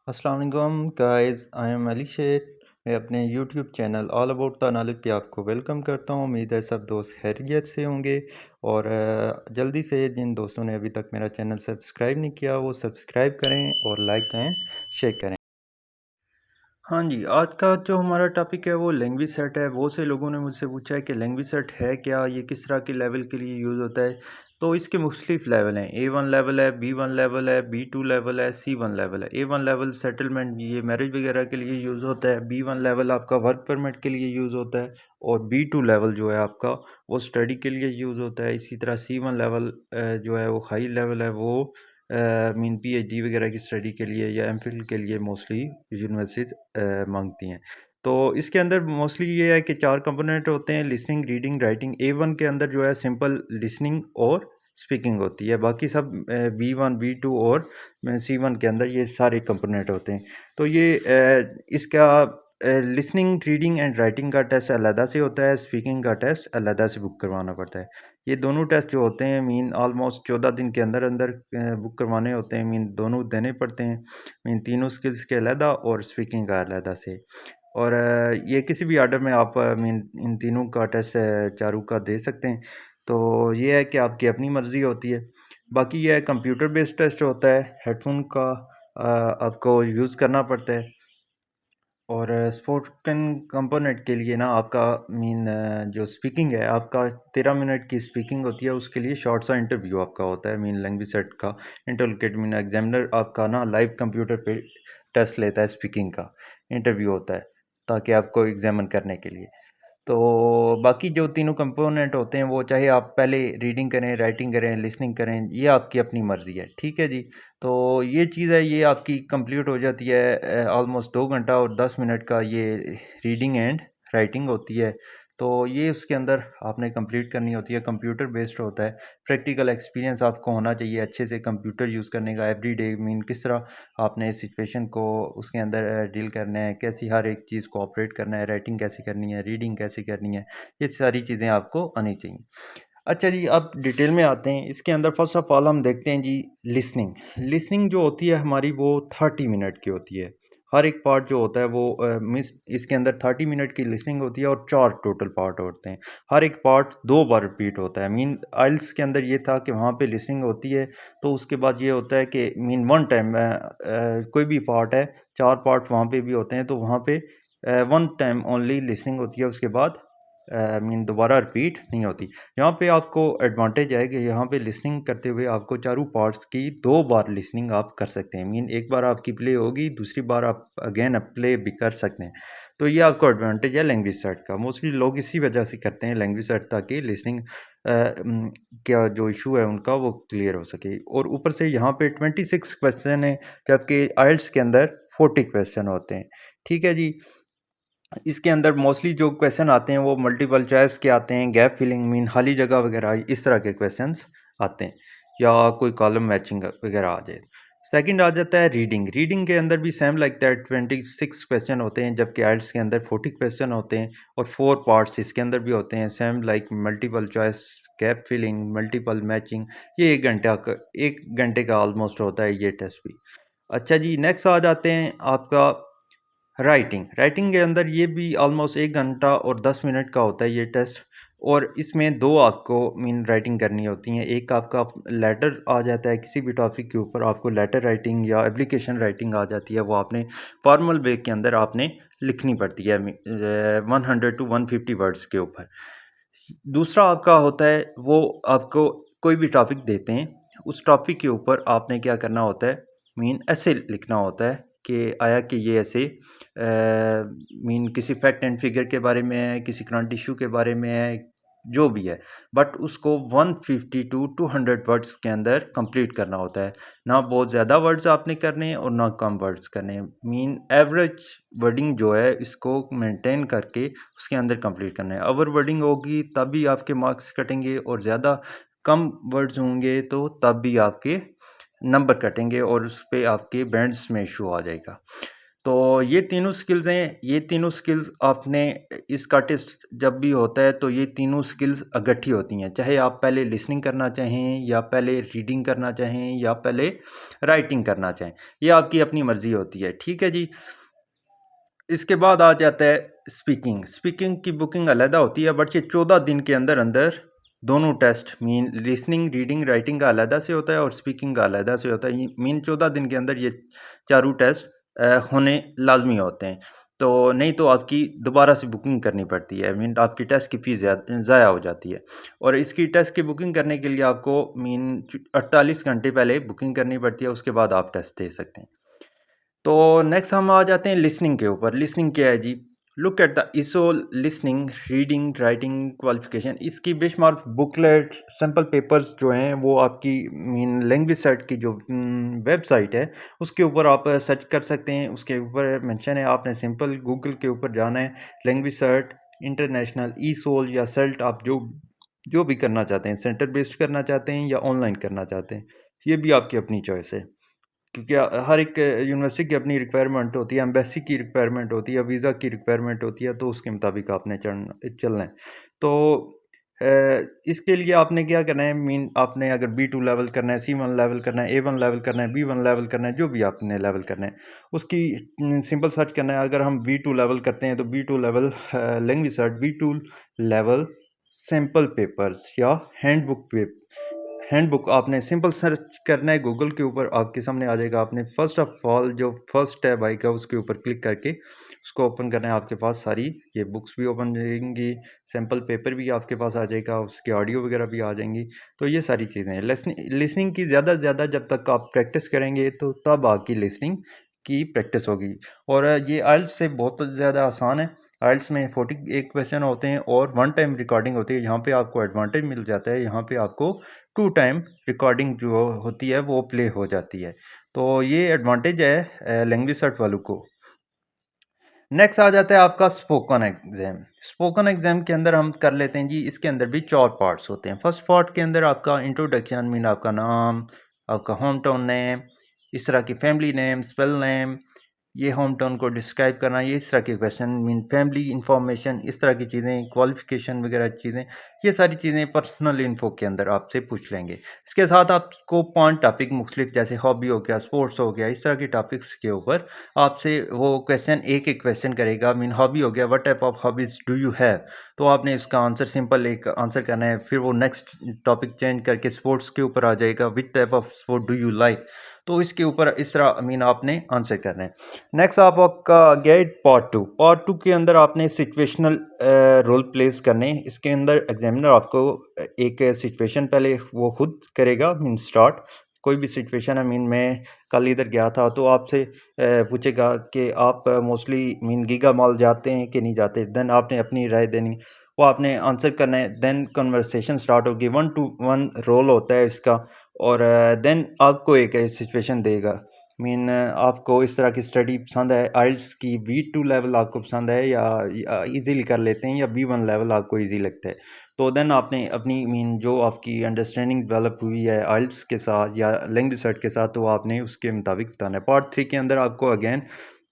अस्सलाम वालेकुम guys, I am Ali Sheikh. मैं अपने YouTube channel all about the knowledge पे आपको वेलकम करता हूँ। उम्मीद है सब दोस्त खैरियत से होंगे और जल्दी से जिन दोस्तों ने अभी तक मेरा चैनल सब्सक्राइब नहीं किया वो सब्सक्राइब करें और लाइक एंड शेयर करें। हाँ जी, आज का जो हमारा टॉपिक है वो लैंग्वेज सेट है। बहुत से लोगों ने मुझसे पूछा है कि लैंग्वेज सेट है क्या, ये किस तरह के लेवल के लिए यूज़ होता है। तो इसके मुख्तलिफ लेवल हैं। A1 लेवल है, B1 लेवल है, B2 लेवल है, C1 लेवल है। A1 लेवल सेटलमेंट, ये मैरिज वगैरह के लिए यूज़ होता है। B1 लेवल आपका वर्क परमिट के लिए यूज़ होता है और B2 लेवल जो है आपका वो स्टडी के लिए यूज़ होता है। इसी तरह C1 लेवल जो है वो हाई लेवल है, वो मीन PhD वगैरह की स्टडी के लिए या एमफिल के लिए मोस्टली यूनिवर्सिटीज़ मांगती हैं। तो इसके अंदर मोस्टली ये है कि 4 कंपोनेंट होते हैं: लिसनिंग, रीडिंग, राइटिंग। A1 के अंदर जो है सिंपल लिसनिंग और स्पीकिंग होती है। बाकी सब B1, B2 और C1 के अंदर ये सारे कंपोनेंट होते हैं। तो ये इसका लिसनिंग, रीडिंग एंड राइटिंग का टेस्ट अलहदा से होता है, स्पीकिंग का टेस्ट अलहदा से बुक करवाना पड़ता है। ये दोनों टेस्ट जो होते हैं मीन ऑलमोस्ट 14 दिन के अंदर अंदर बुक करवाने होते हैं। मीन दोनों देने पड़ते हैं, मीन तीनों स्किल्स के अलहदा और स्पीकिंग का अलहदा से। और ये किसी भी ऑर्डर में आप मीन इन तीनों का टेस्ट चारों का दे सकते हैं। तो ये है कि आपकी अपनी मर्ज़ी होती है। बाकी ये है कंप्यूटर बेस्ड टेस्ट होता है, हेडफोन का आपको यूज़ करना पड़ता है। और स्पोकन कंपोनेंट के लिए ना आपका मीन जो स्पीकिंग है आपका 13 मिनट की स्पीकिंग होती है। उसके लिए शॉर्ट सा इंटरव्यू आपका होता है, मीन लैंग्वेज सेट का इंटरव्यू मीन एग्जामिनर आपका ना लाइव कंप्यूटर पे टेस्ट लेता है, स्पीकिंग का इंटरव्यू होता है ताकि आपको एग्जामिन करने के लिए। तो बाकी जो तीनों कंपोनेंट होते हैं वो चाहे आप पहले रीडिंग करें, राइटिंग करें, लिसनिंग करें, ये आपकी अपनी मर्ज़ी है। ठीक है जी। तो ये चीज़ है, ये आपकी कंप्लीट हो जाती है ऑलमोस्ट 2 घंटा और 10 मिनट का ये रीडिंग एंड राइटिंग होती है। तो ये उसके अंदर आपने कंप्लीट करनी होती है। कंप्यूटर बेस्ड होता है। प्रैक्टिकल एक्सपीरियंस आपको होना चाहिए अच्छे से कंप्यूटर यूज़ करने का एवरीडे, मीन किस तरह आपने इस सिचुएशन को उसके अंदर डील करना है, कैसी हर एक चीज़ को ऑपरेट करना है, राइटिंग कैसे करनी है, रीडिंग कैसे करनी है, ये सारी चीज़ें आपको आनी चाहिए। अच्छा जी, अब डिटेल में आते हैं। इसके अंदर फर्स्ट ऑफ ऑल हम देखते हैं जी लिसनिंग। लिसनिंग जो होती है हमारी वो 30 मिनट की होती है। हर एक पार्ट जो होता है वो मिस इसके अंदर 30 मिनट की लिसनिंग होती है और 4 टोटल पार्ट होते हैं। हर एक पार्ट 2 बार रिपीट होता है। मीन आइल्स के अंदर ये था कि वहाँ पे लिसनिंग होती है, तो उसके बाद ये होता है कि मीन वन टाइम कोई भी पार्ट है, 4 पार्ट वहाँ पे भी होते हैं, तो वहाँ पे वन टाइम ओनली लिसनिंग होती है। उसके बाद मीन दोबारा रिपीट नहीं होती। यहाँ पे आपको एडवांटेज है कि यहाँ पे लिसनिंग करते हुए आपको चारों पार्ट्स की 2 बार लिसनिंग आप कर सकते हैं। मीन एक बार आपकी प्ले होगी, दूसरी बार आप अगेन प्ले भी कर सकते हैं। तो ये आपको एडवांटेज है लैंग्वेज सेट का। मोस्टली लोग इसी वजह से करते हैं लैंग्वेज सेट, ताकि लिसनिंग क्या जो इशू है उनका वो क्लियर हो सके। और ऊपर से यहाँ पे 26 क्वेश्चन है, जबकि आइल्स के अंदर 40 क्वेश्चन होते हैं। ठीक है जी। इसके अंदर मोस्टली जो क्वेश्चन आते हैं वो मल्टीपल चॉइस के आते हैं, गैप फिलिंग मीन खाली जगह वगैरह इस तरह के क्वेश्चंस आते हैं, या कोई कॉलम मैचिंग वगैरह आ जाए। सेकंड आ जाता है रीडिंग। रीडिंग के अंदर भी सेम लाइक दैट 26 क्वेश्चन होते हैं, जबकि आइल्स के अंदर 40 क्वेश्चन होते हैं और 4 पार्ट्स इसके अंदर भी होते हैं, same like multiple choice, gap filling, multiple matching. ये 1 घंटे का ऑलमोस्ट होता है ये टेस्ट भी। अच्छा जी, नेक्स्ट आ जाते हैं आपका राइटिंग। राइटिंग के अंदर ये भी ऑलमोस्ट 1 घंटा और 10 मिनट का होता है ये टेस्ट। और इसमें 2 आपको मीन राइटिंग करनी होती हैं। एक आपका लेटर आ जाता है, किसी भी टॉपिक के ऊपर आपको लेटर राइटिंग या एप्लीकेशन राइटिंग आ जाती है, वो आपने फॉर्मल वे के अंदर आपने लिखनी पड़ती है 100 टू 150 वर्ड्स के ऊपर। दूसरा आपका होता है वो आपको कोई भी टॉपिक देते हैं, उस टॉपिक के ऊपर आपने क्या करना होता है, मीन ऐसे लिखना होता है कि आया कि ये ऐसे मीन किसी फैक्ट एंड फिगर के बारे में है, किसी करंट इशू के बारे में है, जो भी है, बट उसको 150 टू 200 वर्ड्स के अंदर कंप्लीट करना होता है। ना बहुत ज़्यादा वर्ड्स आपने करने हैं और ना कम वर्ड्स करने हैं। मीन एवरेज वर्डिंग जो है इसको मेंटेन करके उसके अंदर कंप्लीट करना है। ओवर वर्डिंग होगी तभी आपके मार्क्स कटेंगे, और ज़्यादा कम वर्ड्स होंगे तो तब भी आपके नंबर कटेंगे और उस पे आपके बैंड्स में इशू आ जाएगा। तो ये तीनों स्किल्स हैं, ये तीनों स्किल्स आपने इसका टेस्ट जब भी होता है तो ये तीनों स्किल्स इकट्ठी होती हैं, चाहे आप पहले लिसनिंग करना चाहें या पहले रीडिंग करना चाहें या पहले राइटिंग करना चाहें, ये आपकी अपनी मर्ज़ी होती है, ठीक है जी। इसके बाद आ जाता है स्पीकिंग। स्पीकिंग की बुकिंग अलहदा होती है, बट ये 14 दिन के अंदर अंदर दोनों test mean listening reading writing का अलहदा से होता है और स्पीकिंग का अलहदा से होता है। मीन 14 दिन के अंदर ये चारों टेस्ट होने लाजमी होते हैं, तो नहीं तो आपकी दोबारा से बुकिंग करनी पड़ती है, मीन आपकी टेस्ट की फ़ीस ज़ाया हो जाती है। और इसकी टेस्ट की बुकिंग करने के लिए आपको मीन 48 घंटे पहले बुकिंग करनी पड़ती है, उसके बाद आप टेस्ट दे सकते हैं। तो नेक्स्ट हम आ जाते हैं लिसनिंग के ऊपर। लिसनिंग क्या है जी? Look at the ISO listening, reading, writing qualification. इसकी बेशुमार बुकलेट, सैंपल पेपर्स जो हैं वो आपकी मीन लैंग्वेज सर्च की जो वेबसाइट है उसके ऊपर आप सर्च कर सकते हैं। उसके ऊपर मेंशन है, आपने सिंपल गूगल के ऊपर जाना है, लैंग्वेज सर्च इंटरनेशनल ISOL या सेल्ट, आप जो जो भी करना चाहते हैं, सेंटर बेस्ड करना चाहते हैं या ऑनलाइन करना चाहते हैं, ये भी आपकी अपनी चॉइस है। क्योंकि हर एक यूनिवर्सिटी की अपनी रिक्वायरमेंट होती है, एम्बेसी की रिक्वायरमेंट होती है, वीज़ा की रिक्वायरमेंट होती है, तो उसके मुताबिक आपने चलना है। तो अ, इसके लिए आपने क्या करना है, मीन आपने अगर B2 लेवल करना है, C1 लेवल करना है, A1 लेवल करना है, B1 लेवल करना है, जो भी आपने लेवल करना है, उसकी सिंपल सर्च करना है। अगर हम B2 लेवल करते हैं तो B2 level language search B2 level sample papers या हैंडबुक आपने सिंपल सर्च करना है गूगल के ऊपर, आपके सामने आ जाएगा। आपने फर्स्ट ऑफ ऑल जो फर्स्ट टैब आएगा उसके ऊपर क्लिक करके उसको ओपन करना है। आपके पास सारी ये बुक्स भी ओपन हो जाएंगी, सैंपल पेपर भी आपके पास आ जाएगा, उसके ऑडियो वगैरह भी आ जाएंगी। तो ये सारी चीज़ें हैं। लिसनिंग की ज़्यादा से ज़्यादा जब तक आप प्रैक्टिस करेंगे तो तब आपकी लिसनिंग की प्रैक्टिस होगी। और ये आइल्स से बहुत ज़्यादा आसान है। आइल्स में 48 क्वेश्चन होते हैं और वन टाइम रिकॉर्डिंग होती है। यहाँ पे आपको एडवांटेज मिल जाता है, यहाँ पे आपको 2 टाइम रिकॉर्डिंग जो होती है वो प्ले हो जाती है। तो ये एडवांटेज है लैंग्वेज सर्च वालों को। नेक्स्ट आ जाता है आपका स्पोकन एग्ज़ाम। स्पोकन एग्ज़ाम के अंदर हम कर लेते हैं जी, इसके अंदर भी 4 पार्ट्स होते हैं। फर्स्ट पार्ट के अंदर आपका इंट्रोडक्शन, मीन आपका नाम, आपका होम टाउन नेम, इस तरह की फैमिली नेम, स्पेल नेम, ये होम टाउन को डिस्क्राइब करना, ये इस तरह के क्वेश्चन, मीन फैमिली इंफॉर्मेशन, इस तरह की चीज़ें, क्वालिफिकेशन वगैरह चीज़ें, ये सारी चीज़ें पर्सनल इन्फो के अंदर आपसे पूछ लेंगे। इसके साथ आपको 5 टॉपिक मुख्तलिफ, जैसे हॉबी हो गया, स्पोर्ट्स हो गया, इस तरह के टॉपिक्स के ऊपर आपसे वो क्वेश्चन एक एक क्वेश्चन करेगा। मीन हॉबी हो गया, what type of hobbies do you have, तो आपने इसका आंसर सिंपल एक आंसर करना है। फिर वो नेक्स्ट टॉपिक चेंज करके स्पोर्ट्स के ऊपर आ जाएगा, which type of sport do you like, तो इसके ऊपर इस तरह मीन आपने आंसर करना है। नेक्स्ट आपका गेट पार्ट 2 के अंदर आपने सिचुएशनल रोल प्लेस करने हैं। इसके अंदर एग्जामिनर आपको एक सिचुएशन पहले वो खुद करेगा, मीन स्टार्ट कोई भी सिचुएशन है। मीन मैं कल इधर गया था, तो आपसे पूछेगा कि आप मोस्टली मीन गीगा मॉल जाते हैं कि नहीं जाते, देन आपने अपनी राय देनी, वो आपने आंसर करना है। देन कन्वर्सेशन स्टार्ट होगी, 1 to 1 रोल होता है इसका। और देन आपको एक सिचुएशन देगा, मीन आपको इस तरह की स्टडी पसंद है, आइल्स की B2 लेवल आपको पसंद है या इजीली कर लेते हैं, या B1 लेवल आपको इजी लगता है, तो देन आपने अपनी मीन जो आपकी अंडरस्टैंडिंग डेवलप हुई है आइल्स के साथ या लैंग्वेज सेट के साथ, तो आपने उसके मुताबिक बताना है। पार्ट 3 के अंदर आपको अगेन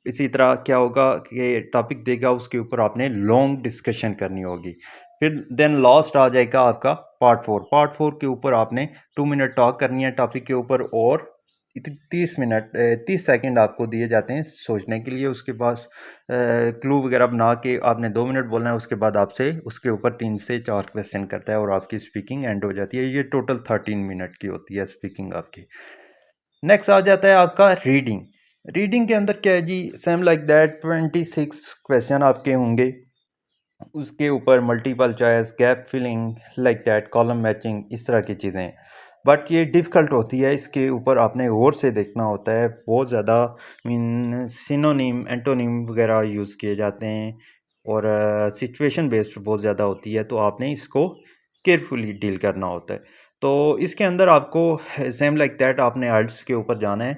इसी तरह क्या होगा कि टॉपिक देगा, उसके ऊपर आपने लॉन्ग डिस्कशन करनी होगी। फिर देन लास्ट आ जाएगा आपका पार्ट 4 के ऊपर आपने 2 मिनट टॉक करनी है टॉपिक के ऊपर, और 30 सेकंड आपको दिए जाते हैं सोचने के लिए। उसके पास क्लू वगैरह बना के आपने 2 मिनट बोलना है, उसके बाद आपसे उसके ऊपर 3 से 4 क्वेश्चन करता है और आपकी स्पीकिंग एंड हो जाती है। ये टोटल 13 मिनट की होती है स्पीकिंग आपकी। नेक्स्ट आ जाता है आपका रीडिंग। रीडिंग के अंदर क्या है जी, सेम लाइक दैट 26 क्वेश्चन आपके होंगे। उसके ऊपर multiple choice, gap filling, like that, column matching, इस तरह की चीज़ें। बट ये डिफ़िकल्ट होती है, इसके ऊपर आपने गौर से देखना होता है। बहुत ज़्यादा मीन सिनोनिम, एंटोनिम वगैरह यूज़ किए जाते हैं, और सिचुएशन बेस्ड बहुत ज़्यादा होती है, तो आपने इसको केयरफुली डील करना होता है। तो इसके अंदर आपको सेम लाइक दैट आपने आइल्स के ऊपर जाना है,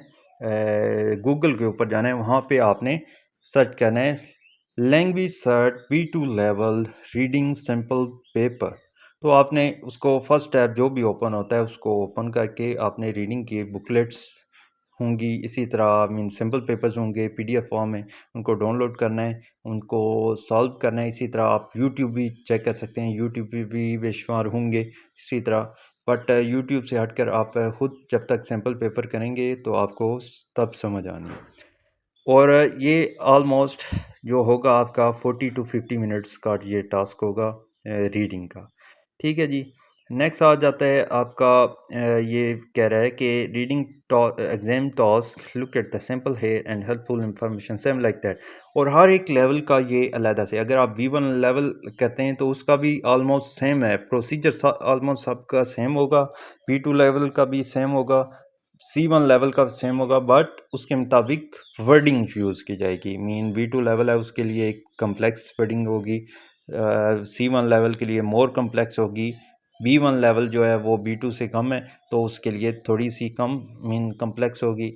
गूगल के ऊपर जाना है, वहाँ पे आपने सर्च करना है language search B2 level reading sample paper. तो आपने उसको फर्स्ट टैब जो भी ओपन होता है उसको ओपन करके आपने रीडिंग की बुकलेट्स होंगी, इसी तरह मीन सिंपल पेपर्स होंगे पीडीएफ फॉर्म में, उनको डाउनलोड करना है, उनको सॉल्व करना है। इसी तरह आप यूट्यूब भी चेक कर सकते हैं, यूट्यूब पे भी बेशुमार होंगे इसी तरह। बट यूट्यूब से हटकर आप खुद जब तक सैम्पल पेपर करेंगे तो आपको तब समझ आनी है। और ये ऑलमोस्ट जो होगा आपका 40 टू 50 मिनट्स का ये टास्क होगा रीडिंग का। ठीक है जी। नेक्स्ट आ जाता है आपका ये कह रहा है कि reading exam task look at the simple here and helpful information same like that. और हर एक लेवल का ये अलहदा से, अगर आप V1 लेवल कहते हैं तो उसका भी ऑलमोस्ट सेम है, प्रोसीजर ऑलमोस्ट सबका सेम होगा। V2 लेवल का भी सेम होगा, C1 लेवल का सेम होगा, बट उसके मुताबिक वर्डिंग यूज़ की जाएगी। मीन V2 लेवल है उसके लिए एक कम्प्लेक्स वर्डिंग होगी, C1 लेवल के लिए मोर कम्प्लेक्स होगी। B1 लेवल जो है वो B2 से कम है तो उसके लिए थोड़ी सी कम मीन कम्प्लेक्स होगी।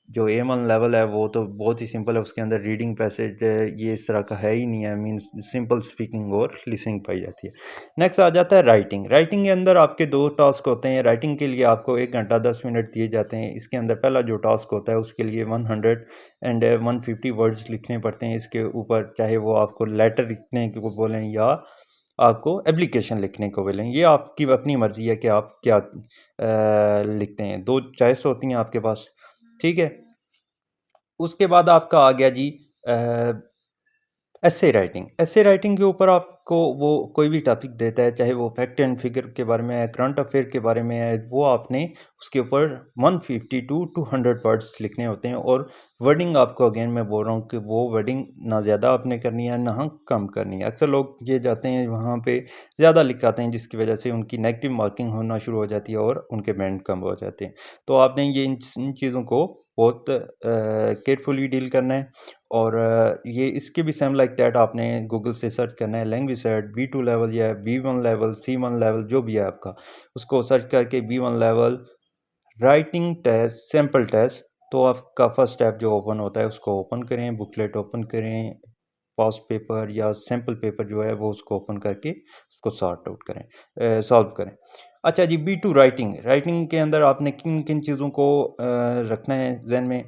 जो A1 लेवल है वो तो बहुत ही सिंपल है, उसके अंदर रीडिंग पैसेज ये इस तरह का है ही नहीं है, मीन्स सिंपल स्पीकिंग और लिसनिंग पाई जाती है। नेक्स्ट आ जाता है राइटिंग। राइटिंग के अंदर आपके दो टास्क होते हैं। राइटिंग के लिए आपको 1 घंटा 10 मिनट दिए जाते हैं। इसके अंदर पहला जो टास्क होता है उसके लिए 100 एंड 150 वर्ड्स लिखने पड़ते हैं इसके ऊपर, चाहे वो आपको लेटर लिखने को बोलें या आपको एप्लीकेशन लिखने को बोलें, ये आपकी अपनी मर्ज़ी है कि आप क्या लिखते हैं। दो चॉइस होती हैं आपके पास, ठीक है। उसके बाद आपका आ गया जी ऐसे राइटिंग। ऐसे राइटिंग के ऊपर आपको वो कोई भी टॉपिक देता है, चाहे वो फैक्ट एंड फिगर के बारे में है, करंट अफेयर के बारे में है, वो आपने उसके ऊपर 150 टू 200 वर्ड्स लिखने होते हैं। और वर्डिंग आपको अगेन मैं बोल रहा हूँ कि वो वर्डिंग ना ज़्यादा आपने करनी है ना कम करनी है। अक्सर लोग ये जाते हैं वहाँ पे ज़्यादा लिख आते हैं, जिसकी वजह से उनकी नेगेटिव मार्किंग होना शुरू हो जाती है और उनके बैंड कम हो जाते हैं। तो आपने ये इन चीज़ों को बहुत केयरफुली डील करना है। और ये इसके भी सेम लाइक दैट आपने गूगल से सर्च करना है, लैंग्वेज सर्च V2 लेवल या V1 लेवल, C1 लेवल जो भी है आपका, उसको सर्च करके V1 level writing test sample test. तो आपका फर्स्ट स्टेप जो ओपन होता है उसको ओपन करें, बुकलेट ओपन करें, पास पेपर या सैम्पल पेपर जो है वो उसको ओपन करके उसको सॉर्ट आउट करें, सॉल्व करें। अच्छा जी, B2 राइटिंग। राइटिंग के अंदर आपने किन किन चीज़ों को रखना है जहन में।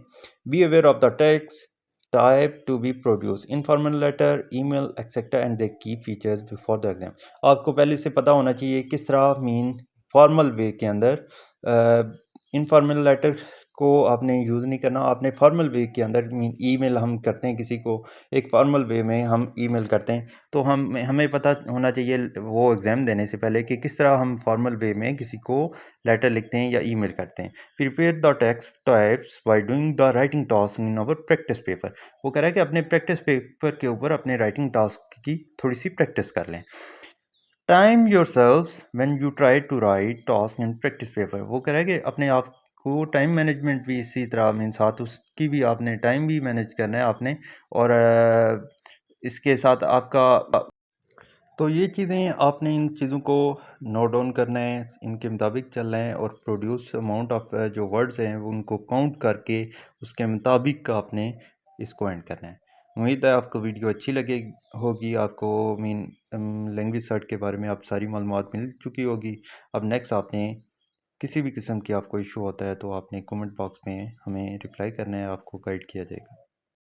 Be aware of the text type to be produce informal letter, email etcetera and the key features before the exam. आपको पहले से पता होना चाहिए किस तरह मीन फॉर्मल वे के अंदर इनफॉर्मल लेटर को आपने यूज़ नहीं करना। आपने फॉर्मल वे के अंदर मीन ईमेल हम करते हैं किसी को, एक फॉर्मल वे में हम ईमेल करते हैं, तो हमें पता होना चाहिए वो एग्ज़ाम देने से पहले कि किस तरह हम फॉर्मल वे में किसी को लेटर लिखते हैं या ईमेल करते हैं। Prepare the text types by doing the writing task in our practice paper. वो कह रहा है कि अपने प्रैक्टिस पेपर के ऊपर अपने राइटिंग टास्क की थोड़ी सी प्रैक्टिस कर लें। Time yourselves when you try to write task in practice paper. वो कह रहा है कि अपने आप को टाइम मैनेजमेंट भी इसी तरह मीन साथ उसकी भी आपने टाइम भी मैनेज करना है आपने। और इसके साथ आपका तो ये चीज़ें आपने इन चीज़ों को नोट डाउन करना है, इनके मुताबिक चलना है और प्रोड्यूस अमाउंट ऑफ जो वर्ड्स हैं वो उनको काउंट करके उसके मुताबिक आपने इसको एंड करना है। उम्मीद है आपको वीडियो अच्छी लगे होगी, आपको मीन लैंग्वेज सर्च के बारे में आप सारी मालूमात मिल चुकी होगी। अब नेक्स्ट आपने किसी भी किस्म की आपको इशू होता है तो आपने कमेंट बॉक्स में हमें रिप्लाई करना है, आपको गाइड किया जाएगा।